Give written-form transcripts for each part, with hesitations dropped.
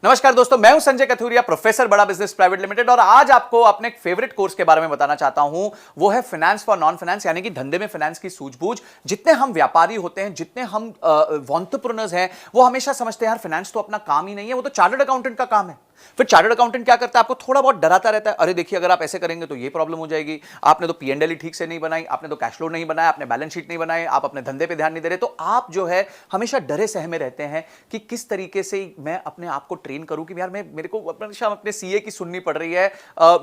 नमस्कार दोस्तों, मैं हूं संजय कथुरिया, प्रोफेसर बड़ा बिजनेस प्राइवेट लिमिटेड। और आज आपको अपने एक फेवरेट कोर्स के बारे में बताना चाहता हूं। वो है फाइनेंस फॉर नॉन फाइनेंस, यानी कि धंधे में फाइनेंस की सूझबूझ। जितने हम व्यापारी होते हैं, जितने हम एंटरप्रेन्योर्स हैं, वो हमेशा समझते हैं यार फाइनेंस तो अपना काम ही नहीं है, वो तो चार्टर्ड अकाउंटेंट का काम है। फिर चार्टर्ड अकाउंटेंट क्या करता है? आपको थोड़ा बहुत डराता रहता है, अरे देखिए अगर आप ऐसे करेंगे तो ये प्रॉब्लम हो जाएगी, आपने तो पी&एल ठीक से नहीं बनाई, आपने तो कैश फ्लो नहीं बनाया, आपने बैलेंस शीट नहीं बनाई, आप अपने धंधे पे ध्यान नहीं दे रहे। तो आप जो है हमेशा डरे सहमे रहते हैं कि किस तरीके से मैं अपने आप को ट्रेन करूं कि यार मेरे को हमेशा अपने सीए की सुननी पड़ रही है,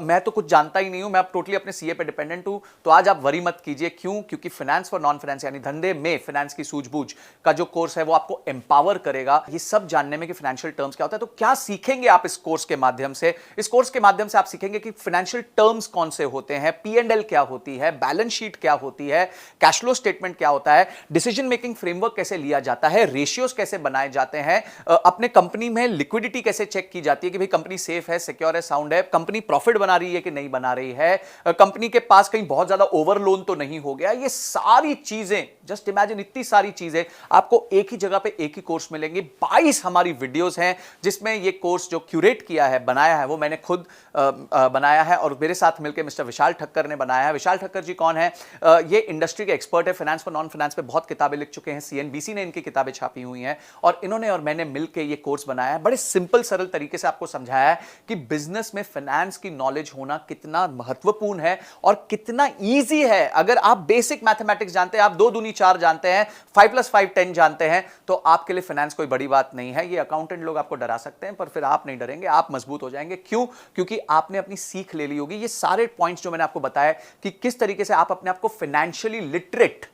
मैं तो कुछ जानता ही नहीं हूं, मैं अब टोटली अपने सीए पे डिपेंडेंट हूं। तो आज आप वरी मत कीजिए। क्यों? क्योंकि फाइनेंस फॉर नॉन फाइनेंस यानी धंधे में फाइनेंस की सूझबूझ का जो कोर्स है वो आपको एम्पावर करेगा ये सब जानने में कि फाइनेंशियल टर्म्स क्या होता है। तो क्या सीखेंगे आप इस कोर्स के माध्यम से? इस कोर्स के माध्यम से आप सीखेंगे कि फाइनेंशियल टर्म्स कौन से होते हैं, पी&एल क्या होती है, बैलेंस शीट क्या होती है, कैश फ्लो स्टेटमेंट क्या होता है, डिसीजन मेकिंग फ्रेमवर्क कैसे लिया जाता है, रेशियोज कैसे बनाए जाते हैं, अपने कंपनी में लिक्विडिटी कैसे चेक की जाती है कि भाई कंपनी सेफ है, सिक्योर है, साउंड है, कंपनी प्रॉफिट बना रही है कि नहीं बना रही है, कंपनी के पास कहीं बहुत ज्यादा ओवर लोन तो नहीं हो गया। ये सारी चीजें, जस्ट इमेजिन, इतनी सारी चीजें आपको एक ही जगह पे एक ही कोर्स मिलेंगे। 22 हमारी वीडियोस हैं जिसमें ये कोर्स जो क्यूरेट किया है, बनाया है, वो मैंने खुद बनाया है और मेरे साथ मिलकर मिस्टर विशाल ठक्कर ने बनाया है। विशाल ठक्कर जी कौन है? ये इंडस्ट्री के एक्सपर्ट है, फाइनेंस फॉर नॉन फाइनेंस पे बहुत किताबें लिख चुके हैं, सीएनबीसी ने इनकी किताबें छापी हुई हैं और इन्होंने और मैंने मिलकर ये कोर्स बनाया है। बड़े सिंपल सरल तरीके से आपको समझाया है कि बिजनेस में फाइनेंस की नॉलेज होना कितना महत्वपूर्ण है और कितना ईजी है। अगर आप बेसिक मैथमेटिक्स जानते हैं, आप 2 दूनी 4 जानते हैं, 5 + 5 10 जानते हैं, तो आपके लिए फाइनेंस कोई बड़ी बात नहीं है। ये अकाउंटेंट लोग आपको डरा सकते हैं पर फिर आप नहीं डरेंगे, आप मजबूत हो जाएंगे। क्यों? क्योंकि आपने अपनी सीख ले ली होगी। ये सारे पॉइंट्स जो मैंने आपको बताया कि किस तरीके से आप अपने आप को फाइनेंशियली लिटरेट,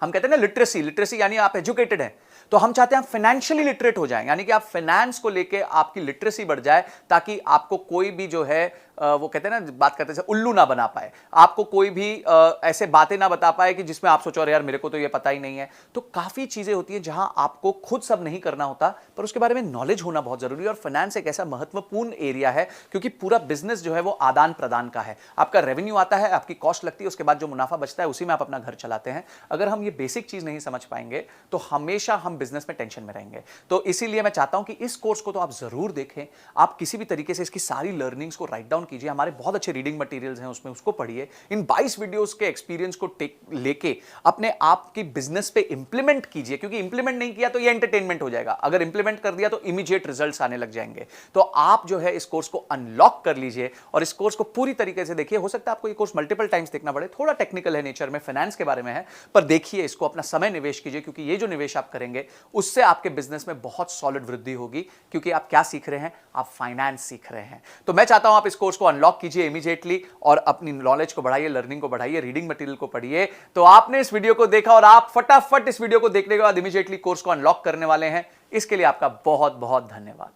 हम कहते हैं ना लिटरेसी यानी आप एजुकेटेड हैं, तो हम चाहते हैं आप फाइनेंशियली लिटरेट हो जाएं, यानी कि आप फाइनेंस को लेके आपकी लिटरेसी बढ़ जाए ताकि आपको कोई भी जो है वो कहते हैं ना, बात करते हैं उल्लू ना बना पाए, आपको कोई भी ऐसे बातें ना बता पाए कि जिसमें आप सोचो यार मेरे को तो ये पता ही नहीं है। तो काफी चीजें होती है जहां आपको खुद सब नहीं करना होता पर उसके बारे में नॉलेज होना बहुत जरूरी है। और फाइनेंस एक ऐसा महत्वपूर्ण एरिया है क्योंकि पूरा बिजनेस जो है वो आदान प्रदान का है। आपका रेवेन्यू आता है, आपकी कॉस्ट लगती है, उसके बाद जो मुनाफा बचता है उसी में आप अपना घर चलाते हैं। अगर हम ये बेसिक चीज नहीं समझ पाएंगे तो हमेशा हम बिजनेस में टेंशन में रहेंगे। तो इसीलिए मैं चाहता हूं कि इस कोर्स को तो आप जरूर देखें, आप किसी भी तरीके से इसकी सारी लर्निंग्स को राइट डाउन कीजिए। हमारे बहुत अच्छे रीडिंग मटेरियल्स हैं उसमें, उसको पढ़िए। इन 22 वीडियोस के एक्सपीरियंस को लेके अपने आप की बिजनेस पे इंप्लीमेंट कीजिए, क्योंकि इंप्लीमेंट नहीं किया तो ये एंटरटेनमेंट हो जाएगा, अगर इंप्लीमेंट कर दिया तो इमीडिएट रिजल्ट्स आने लग जाएंगे। तो आप जो है इस कोर्स को अनलॉक कर लीजिए और इस कोर्स को पूरी तरीके से देखिए। हो सकता है आपको ये कोर्स मल्टीपल टाइम्स देखना पड़े, थोड़ा टेक्निकल है नेचर में, फाइनेंस के बारे में है, पर देखिए इसको, अपना समय निवेश कीजिए, क्योंकि ये जो निवेश आप करेंगे उससे आपके बिजनेस में बहुत सॉलिड वृद्धि होगी। क्योंकि आप क्या सीख रहे हैं? आप फाइनेंस सीख रहे हैं। तो मैं चाहता हूं आप इस कोर्स को अनलॉक कीजिए इमीडिएटली और अपनी नॉलेज को बढ़ाइए, लर्निंग को बढ़ाइए, रीडिंग मटेरियल को पढ़िए। तो आपने इस वीडियो को देखा और आप फटाफट इस वीडियो को देखने के बाद इमीडिएटली कोर्स को अनलॉक करने वाले हैं। इसके लिए आपका बहुत बहुत धन्यवाद।